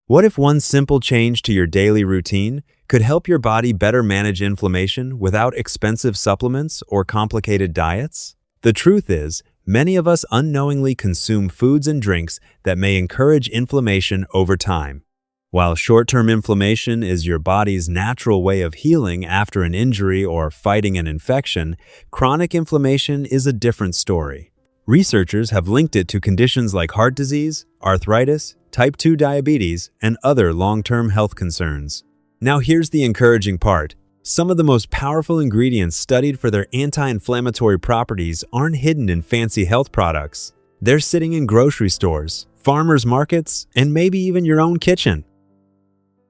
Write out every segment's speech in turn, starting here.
What if one simple change to your daily routine could help your body better manage inflammation without expensive supplements or complicated diets? The truth is, many of us unknowingly consume foods and drinks that may encourage inflammation over time. While short-term inflammation is your body's natural way of healing after an injury or fighting an infection, chronic inflammation is a different story. Researchers have linked it to conditions like heart disease, arthritis, type 2 diabetes, and other long-term health concerns. Now here's the encouraging part. Some of the most powerful ingredients studied for their anti-inflammatory properties aren't hidden in fancy health products. They're sitting in grocery stores, farmers markets, and maybe even your own kitchen.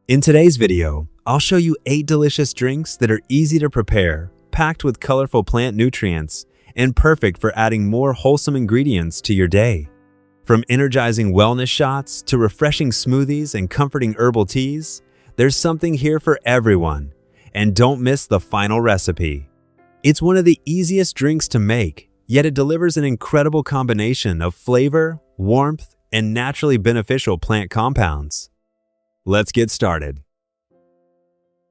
In today's video, I'll show you 8 delicious drinks that are easy to prepare, packed with colorful plant nutrients, and perfect for adding more wholesome ingredients to your day. From energizing wellness shots to refreshing smoothies and comforting herbal teas, there's something here for everyone. And don't miss the final recipe. It's one of the easiest drinks to make, yet it delivers an incredible combination of flavor, warmth, and naturally beneficial plant compounds. Let's get started.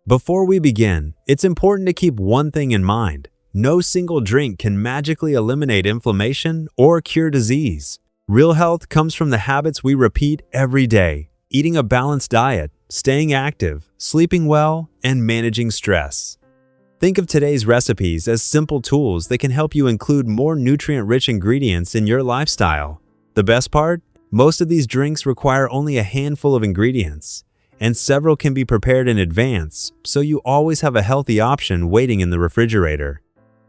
Before we begin, it's important to keep one thing in mind. No single drink can magically eliminate inflammation or cure disease. Real health comes from the habits we repeat every day: eating a balanced diet, staying active, sleeping well, and managing stress. Think of today's recipes as simple tools that can help you include more nutrient-rich ingredients in your lifestyle. The best part? Most of these drinks require only a handful of ingredients, and several can be prepared in advance, so you always have a healthy option waiting in the refrigerator.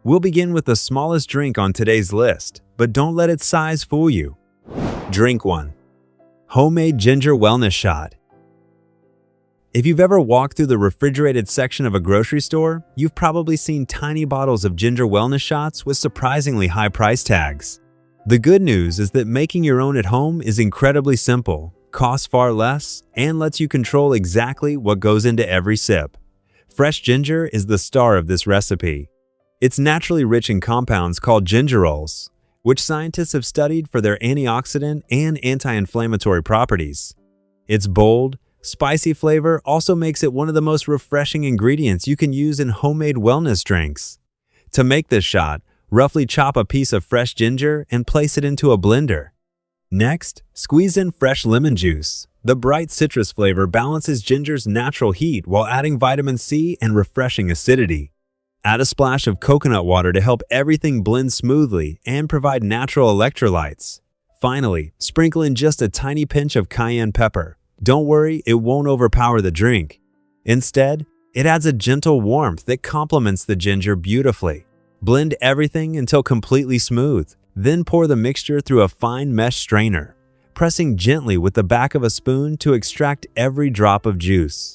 We'll begin with the smallest drink on today's list, but don't let its size fool you. Drink 1. Homemade Ginger Wellness Shot. If you've ever walked through the refrigerated section of a grocery store, you've probably seen tiny bottles of ginger wellness shots with surprisingly high price tags. The good news is that making your own at home is incredibly simple, costs far less, and lets you control exactly what goes into every sip. Fresh ginger is the star of this recipe. It's naturally rich in compounds called gingerols, which scientists have studied for their antioxidant and anti-inflammatory properties. Its bold, spicy flavor also makes it one of the most refreshing ingredients you can use in homemade wellness drinks. To make this shot, roughly chop a piece of fresh ginger and place it into a blender. Next, squeeze in fresh lemon juice. The bright citrus flavor balances ginger's natural heat while adding vitamin C and refreshing acidity. Add a splash of coconut water to help everything blend smoothly and provide natural electrolytes. Finally, sprinkle in just a tiny pinch of cayenne pepper. Don't worry, it won't overpower the drink. Instead, it adds a gentle warmth that complements the ginger beautifully. Blend everything until completely smooth. Then pour the mixture through a fine mesh strainer, pressing gently with the back of a spoon to extract every drop of juice.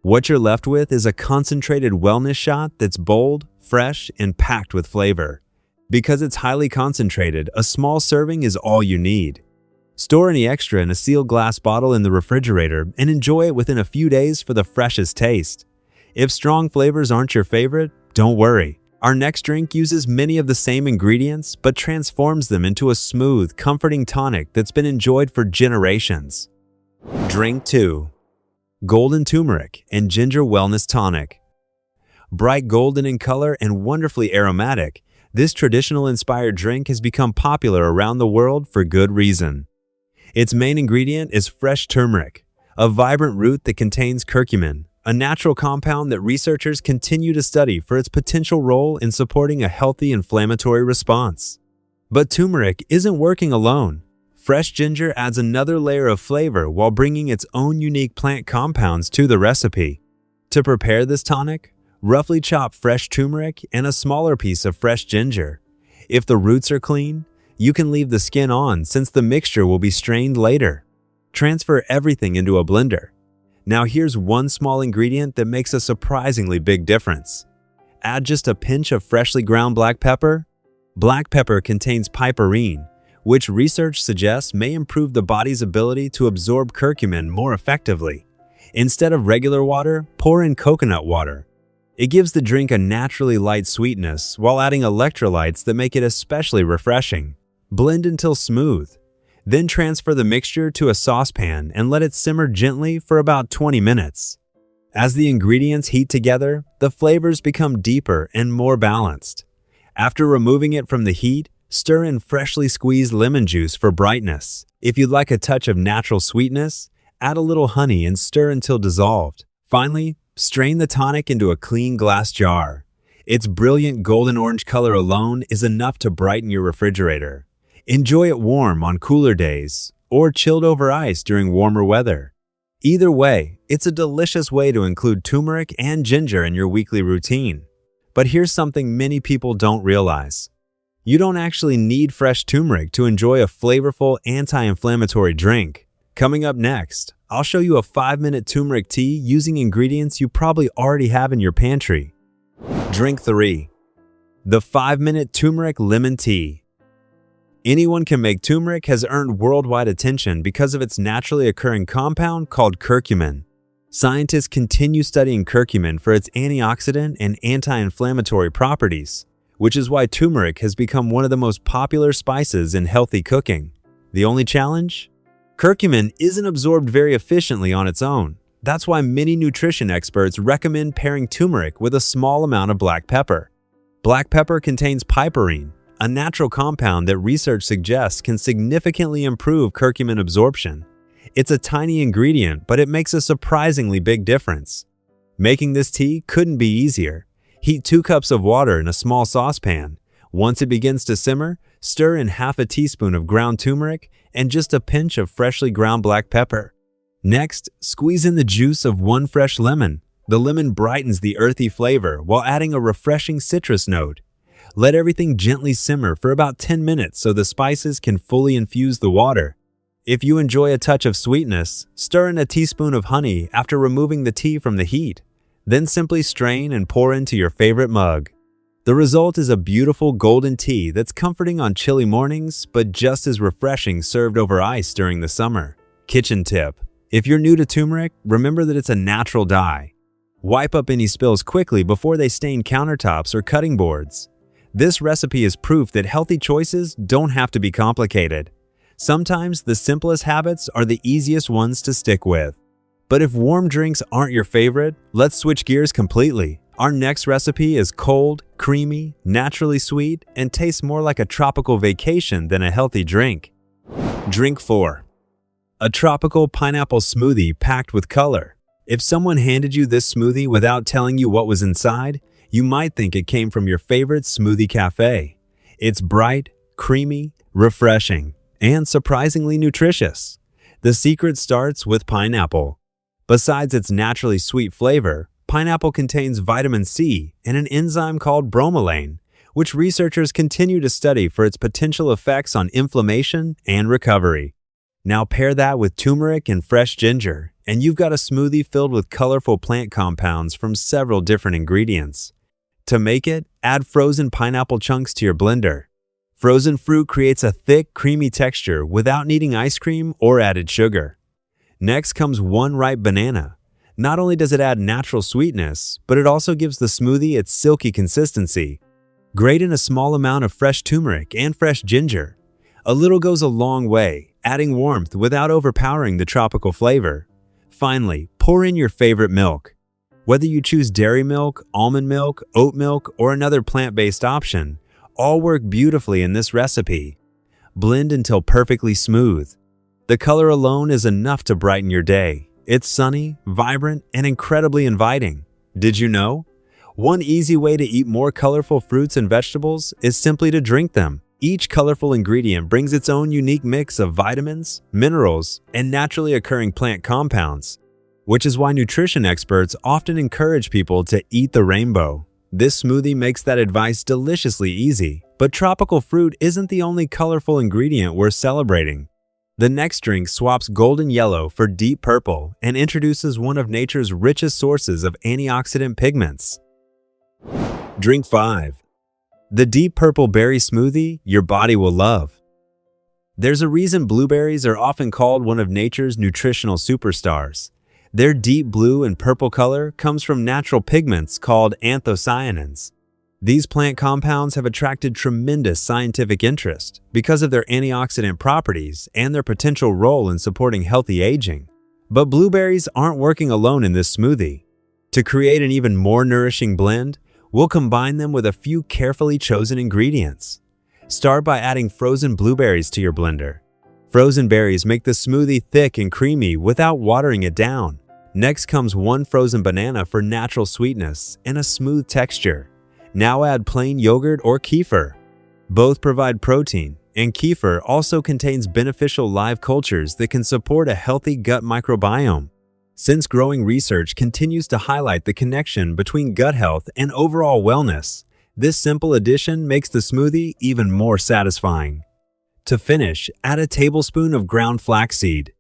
What you're left with is a concentrated wellness shot that's bold, fresh, and packed with flavor. Because it's highly concentrated, a small serving is all you need. Store any extra in a sealed glass bottle in the refrigerator and enjoy it within a few days for the freshest taste. If strong flavors aren't your favorite, don't worry. Our next drink uses many of the same ingredients but transforms them into a smooth, comforting tonic that's been enjoyed for generations. Drink 2. Golden Turmeric and Ginger Wellness Tonic. Bright golden in color and wonderfully aromatic, this traditional-inspired drink has become popular around the world for good reason. Its main ingredient is fresh turmeric, a vibrant root that contains curcumin, a natural compound that researchers continue to study for its potential role in supporting a healthy inflammatory response. But turmeric isn't working alone. Fresh ginger adds another layer of flavor while bringing its own unique plant compounds to the recipe. To prepare this tonic, roughly chop fresh turmeric and a smaller piece of fresh ginger. If the roots are clean, you can leave the skin on since the mixture will be strained later. Transfer everything into a blender. Now here's one small ingredient that makes a surprisingly big difference. Add just a pinch of freshly ground black pepper. Black pepper contains piperine, which research suggests may improve the body's ability to absorb curcumin more effectively. Instead of regular water, pour in coconut water. It gives the drink a naturally light sweetness while adding electrolytes that make it especially refreshing. Blend until smooth. Then transfer the mixture to a saucepan and let it simmer gently for about 20 minutes. As the ingredients heat together, the flavors become deeper and more balanced. After removing it from the heat, stir in freshly squeezed lemon juice for brightness. If you'd like a touch of natural sweetness, add a little honey and stir until dissolved. Finally, strain the tonic into a clean glass jar. Its brilliant golden orange color alone is enough to brighten your refrigerator. Enjoy it warm on cooler days or chilled over ice during warmer weather. Either way, it's a delicious way to include turmeric and ginger in your weekly routine. But here's something many people don't realize. You don't actually need fresh turmeric to enjoy a flavorful anti-inflammatory drink. Coming up next, I'll show you a 5-minute turmeric tea using ingredients you probably already have in your pantry. Drink 3. The 5-minute turmeric lemon tea. Anyone can make turmeric has earned worldwide attention because of its naturally occurring compound called curcumin. Scientists continue studying curcumin for its antioxidant and anti-inflammatory properties, which is why turmeric has become one of the most popular spices in healthy cooking. The only challenge? Curcumin isn't absorbed very efficiently on its own. That's why many nutrition experts recommend pairing turmeric with a small amount of black pepper. Black pepper contains piperine, a natural compound that research suggests can significantly improve curcumin absorption. It's a tiny ingredient, but it makes a surprisingly big difference. Making this tea couldn't be easier. Heat 2 cups of water in a small saucepan. Once it begins to simmer, stir in half a teaspoon of ground turmeric and just a pinch of freshly ground black pepper. Next, squeeze in the juice of 1 fresh lemon. The lemon brightens the earthy flavor while adding a refreshing citrus note. Let everything gently simmer for about 10 minutes so the spices can fully infuse the water. If you enjoy a touch of sweetness, stir in a teaspoon of honey after removing the tea from the heat. Then simply strain and pour into your favorite mug. The result is a beautiful golden tea that's comforting on chilly mornings, but just as refreshing served over ice during the summer. Kitchen tip: if you're new to turmeric, remember that it's a natural dye. Wipe up any spills quickly before they stain countertops or cutting boards. This recipe is proof that healthy choices don't have to be complicated. Sometimes the simplest habits are the easiest ones to stick with. But if warm drinks aren't your favorite, let's switch gears completely. Our next recipe is cold, creamy, naturally sweet, and tastes more like a tropical vacation than a healthy drink. Drink 4. A tropical pineapple smoothie packed with color. If someone handed you this smoothie without telling you what was inside, you might think it came from your favorite smoothie cafe. It's bright, creamy, refreshing, and surprisingly nutritious. The secret starts with pineapple. Besides its naturally sweet flavor, pineapple contains vitamin C and an enzyme called bromelain, which researchers continue to study for its potential effects on inflammation and recovery. Now pair that with turmeric and fresh ginger, and you've got a smoothie filled with colorful plant compounds from several different ingredients. To make it, add frozen pineapple chunks to your blender. Frozen fruit creates a thick, creamy texture without needing ice cream or added sugar. Next comes 1 ripe banana. Not only does it add natural sweetness, but it also gives the smoothie its silky consistency. Grate in a small amount of fresh turmeric and fresh ginger. A little goes a long way, adding warmth without overpowering the tropical flavor. Finally, pour in your favorite milk. Whether you choose dairy milk, almond milk, oat milk, or another plant-based option, all work beautifully in this recipe. Blend until perfectly smooth. The color alone is enough to brighten your day. It's sunny, vibrant, and incredibly inviting. Did you know? One easy way to eat more colorful fruits and vegetables is simply to drink them. Each colorful ingredient brings its own unique mix of vitamins, minerals, and naturally occurring plant compounds, which is why nutrition experts often encourage people to eat the rainbow. This smoothie makes that advice deliciously easy, but tropical fruit isn't the only colorful ingredient worth celebrating. The next drink swaps golden yellow for deep purple and introduces one of nature's richest sources of antioxidant pigments. Drink 5. The deep purple berry smoothie your body will love. There's a reason blueberries are often called one of nature's nutritional superstars. Their deep blue and purple color comes from natural pigments called anthocyanins. These plant compounds have attracted tremendous scientific interest because of their antioxidant properties and their potential role in supporting healthy aging. But blueberries aren't working alone in this smoothie. To create an even more nourishing blend, we'll combine them with a few carefully chosen ingredients. Start by adding frozen blueberries to your blender. Frozen berries make the smoothie thick and creamy without watering it down. Next comes 1 frozen banana for natural sweetness and a smooth texture. Now add plain yogurt or kefir. Both provide protein, and kefir also contains beneficial live cultures that can support a healthy gut microbiome. Since growing research continues to highlight the connection between gut health and overall wellness, this simple addition makes the smoothie even more satisfying. To finish, add a tablespoon of ground flaxseed.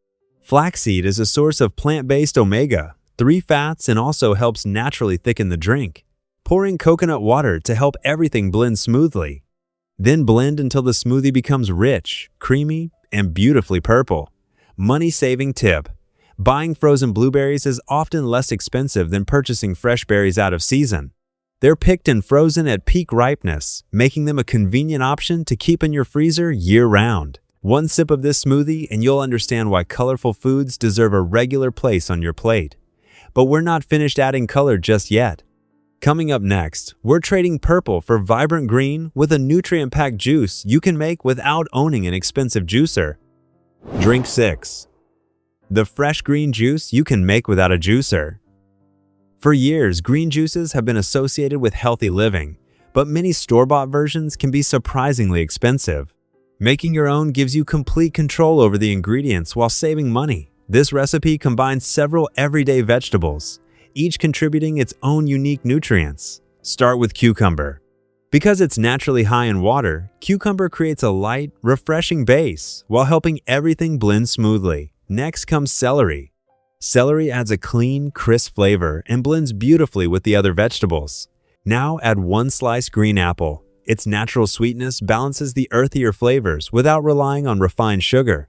Flaxseed is a source of plant-based omega-3 fats and also helps naturally thicken the drink. Pour in coconut water to help everything blend smoothly. Then blend until the smoothie becomes rich, creamy, and beautifully purple. Money-saving tip: buying frozen blueberries is often less expensive than purchasing fresh berries out of season. They're picked and frozen at peak ripeness, making them a convenient option to keep in your freezer year-round. One sip of this smoothie and you'll understand why colorful foods deserve a regular place on your plate. But we're not finished adding color just yet. Coming up next, we're trading purple for vibrant green with a nutrient-packed juice you can make without owning an expensive juicer. Drink 6. The fresh green juice you can make without a juicer. For years, green juices have been associated with healthy living, but many store-bought versions can be surprisingly expensive. Making your own gives you complete control over the ingredients while saving money. This recipe combines several everyday vegetables, each contributing its own unique nutrients. Start with cucumber. Because it's naturally high in water, cucumber creates a light, refreshing base while helping everything blend smoothly. Next comes celery. Celery adds a clean, crisp flavor and blends beautifully with the other vegetables. Now add 1 sliced green apple. Its natural sweetness balances the earthier flavors without relying on refined sugar.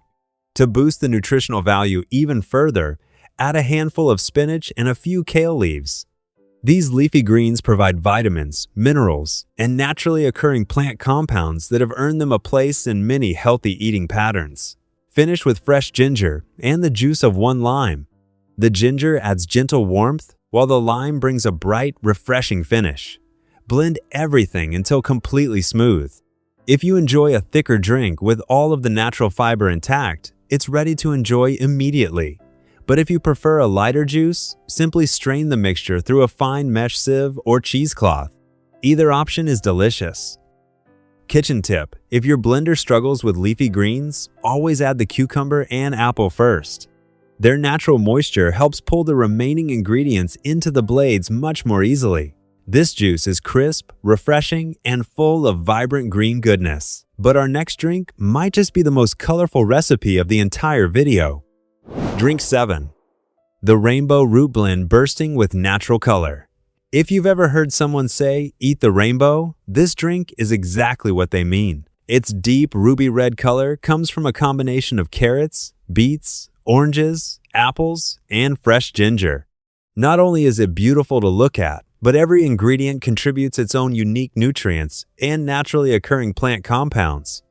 To boost the nutritional value even further, add a handful of spinach and a few kale leaves. These leafy greens provide vitamins, minerals, and naturally occurring plant compounds that have earned them a place in many healthy eating patterns. Finish with fresh ginger and the juice of 1 lime. The ginger adds gentle warmth, while the lime brings a bright, refreshing finish. Blend everything until completely smooth. If you enjoy a thicker drink with all of the natural fiber intact, it's ready to enjoy immediately. But if you prefer a lighter juice, simply strain the mixture through a fine mesh sieve or cheesecloth. Either option is delicious. Kitchen tip: if your blender struggles with leafy greens, always add the cucumber and apple first. Their natural moisture helps pull the remaining ingredients into the blades much more easily. This juice is crisp, refreshing, and full of vibrant green goodness. But our next drink might just be the most colorful recipe of the entire video. Drink 7. The rainbow root blend bursting with natural color. If you've ever heard someone say, "Eat the rainbow," this drink is exactly what they mean. Its deep ruby red color comes from a combination of carrots, beets, oranges, apples, and fresh ginger. Not only is it beautiful to look at, but every ingredient contributes its own unique nutrients and naturally occurring plant compounds.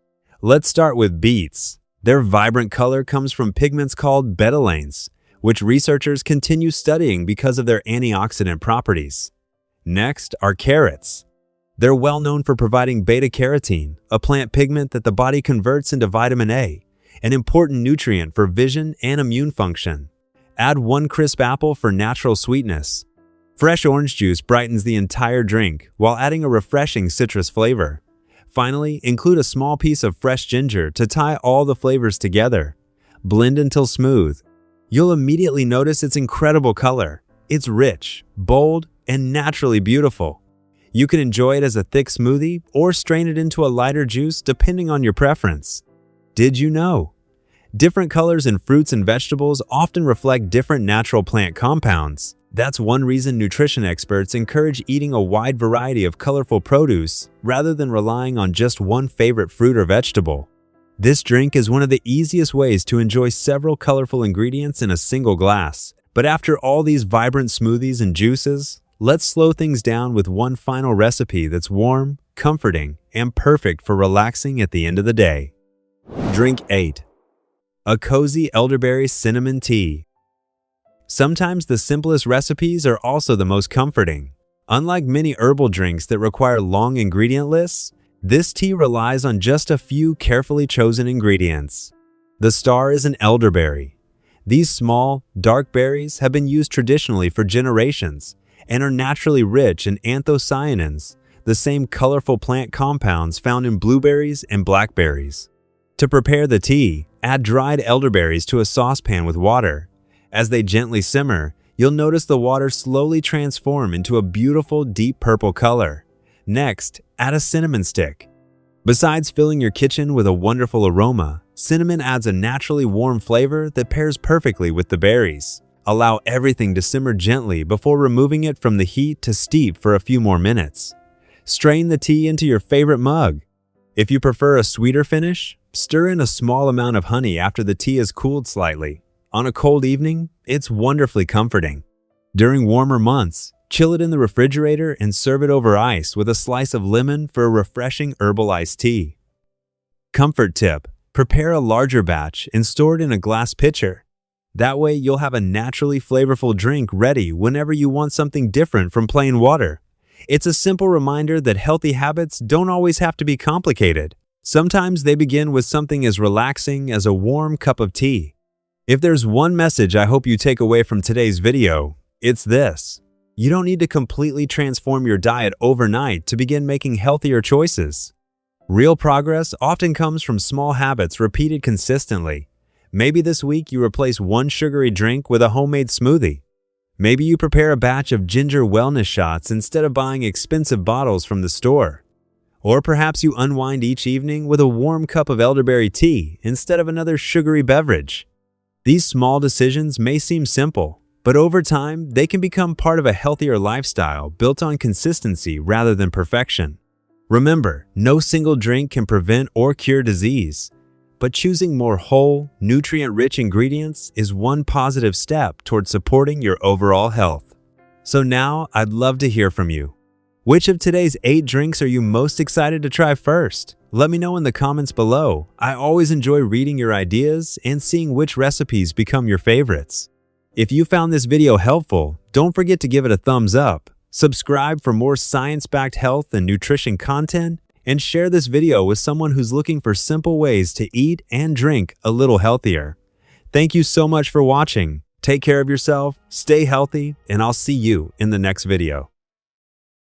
Let's start with beets. Their vibrant color comes from pigments called betalains, which researchers continue studying because of their antioxidant properties. Next are carrots. They're well known for providing beta-carotene, a plant pigment that the body converts into vitamin A, an important nutrient for vision and immune function. Add 1 crisp apple for natural sweetness. Fresh orange juice brightens the entire drink while adding a refreshing citrus flavor. Finally, include a small piece of fresh ginger to tie all the flavors together. Blend until smooth. You'll immediately notice its incredible color. It's rich, bold, and naturally beautiful. You can enjoy it as a thick smoothie or strain it into a lighter juice depending on your preference. Did you know? Different colors in fruits and vegetables often reflect different natural plant compounds. That's one reason nutrition experts encourage eating a wide variety of colorful produce rather than relying on just one favorite fruit or vegetable. This drink is one of the easiest ways to enjoy several colorful ingredients in a single glass. But after all these vibrant smoothies and juices, let's slow things down with one final recipe that's warm, comforting, and perfect for relaxing at the end of the day. Drink 8. A cozy elderberry cinnamon tea. Sometimes the simplest recipes are also the most comforting. Unlike many herbal drinks that require long ingredient lists, this tea relies on just a few carefully chosen ingredients. The star is an elderberry. These small, dark berries have been used traditionally for generations and are naturally rich in anthocyanins, the same colorful plant compounds found in blueberries and blackberries. To prepare the tea, add dried elderberries to a saucepan with water. As they gently simmer, you'll notice the water slowly transform into a beautiful deep purple color. Next, add a cinnamon stick. Besides filling your kitchen with a wonderful aroma, cinnamon adds a naturally warm flavor that pairs perfectly with the berries. Allow everything to simmer gently before removing it from the heat to steep for a few more minutes. Strain the tea into your favorite mug. If you prefer a sweeter finish, stir in a small amount of honey after the tea has cooled slightly. On a cold evening, it's wonderfully comforting. During warmer months, chill it in the refrigerator and serve it over ice with a slice of lemon for a refreshing herbal iced tea. Comfort tip: prepare a larger batch and store it in a glass pitcher. That way, you'll have a naturally flavorful drink ready whenever you want something different from plain water. It's a simple reminder that healthy habits don't always have to be complicated. Sometimes they begin with something as relaxing as a warm cup of tea. If there's one message I hope you take away from today's video, it's this: you don't need to completely transform your diet overnight to begin making healthier choices. Real progress often comes from small habits repeated consistently. Maybe this week you replace one sugary drink with a homemade smoothie. Maybe you prepare a batch of ginger wellness shots instead of buying expensive bottles from the store. Or perhaps you unwind each evening with a warm cup of elderberry tea instead of another sugary beverage. These small decisions may seem simple, but over time, they can become part of a healthier lifestyle built on consistency rather than perfection. Remember, no single drink can prevent or cure disease, but choosing more whole, nutrient-rich ingredients is one positive step towards supporting your overall health. So now, I'd love to hear from you. Which of today's 8 drinks are you most excited to try first? Let me know in the comments below. I always enjoy reading your ideas and seeing which recipes become your favorites. If you found this video helpful, don't forget to give it a thumbs up, subscribe for more science-backed health and nutrition content, and share this video with someone who's looking for simple ways to eat and drink a little healthier. Thank you so much for watching. Take care of yourself, stay healthy, and I'll see you in the next video.